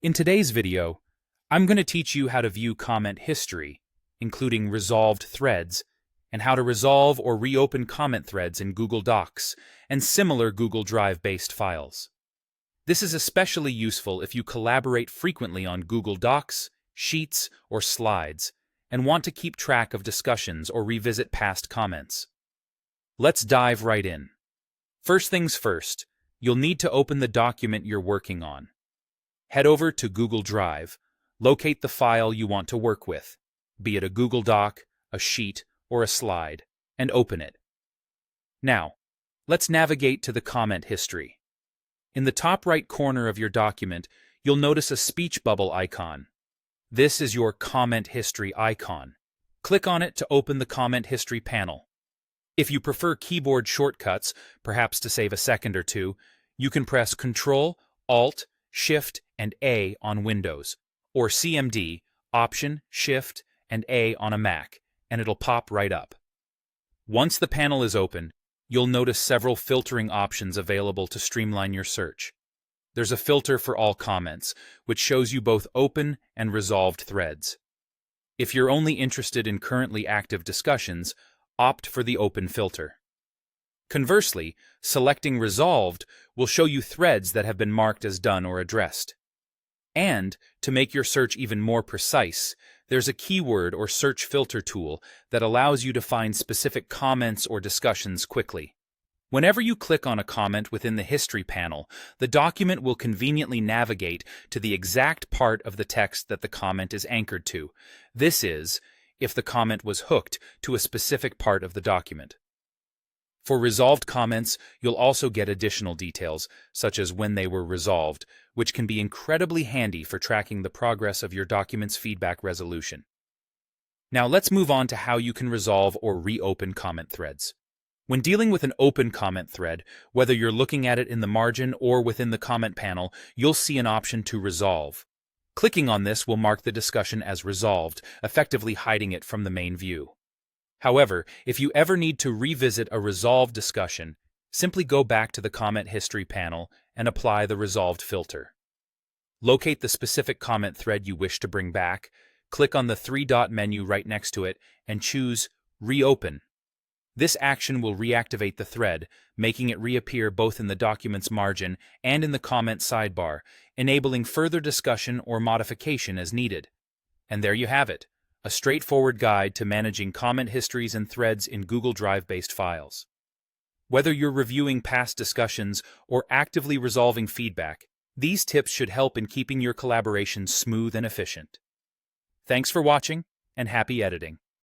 In today's video, I'm going to teach you how to view comment history, including resolved threads, and how to resolve or reopen comment threads in Google Docs and similar Google Drive-based files. This is especially useful if you collaborate frequently on Google Docs, Sheets, or Slides, and want to keep track of discussions or revisit past comments. Let's dive right in. First things first, you'll need to open the document you're working on. Head over to Google Drive, locate the file you want to work with, be it a Google Doc, a sheet, or a slide, and open it. Now, let's navigate to the comment history. In the top right corner of your document, you'll notice a speech bubble icon. This is your comment history icon. Click on it to open the comment history panel. If you prefer keyboard shortcuts, perhaps to save a second or two, you can press Ctrl, Alt, Shift, and A on Windows, or CMD, Option, Shift, and A on a Mac, and it'll pop right up. Once the panel is open, you'll notice several filtering options available to streamline your search. There's a filter for all comments, which shows you both open and resolved threads. If you're only interested in currently active discussions, opt for the open filter. Conversely, selecting resolved will show you threads that have been marked as done or addressed. And, to make your search even more precise, there's a keyword or search filter tool that allows you to find specific comments or discussions quickly. Whenever you click on a comment within the History panel, the document will conveniently navigate to the exact part of the text that the comment is anchored to. This is, if the comment was hooked to a specific part of the document. For resolved comments, you'll also get additional details, such as when they were resolved, which can be incredibly handy for tracking the progress of your document's feedback resolution. Now let's move on to how you can resolve or reopen comment threads. When dealing with an open comment thread, whether you're looking at it in the margin or within the comment panel, you'll see an option to resolve. Clicking on this will mark the discussion as resolved, effectively hiding it from the main view. However, if you ever need to revisit a resolved discussion, simply go back to the comment history panel and apply the resolved filter. Locate the specific comment thread you wish to bring back, click on the three-dot menu right next to it, and choose Reopen. This action will reactivate the thread, making it reappear both in the document's margin and in the comment sidebar, enabling further discussion or modification as needed. And there you have it, a straightforward guide to managing comment histories and threads in Google Drive-based files. Whether you're reviewing past discussions or actively resolving feedback, these tips should help in keeping your collaboration smooth and efficient. Thanks for watching, and happy editing.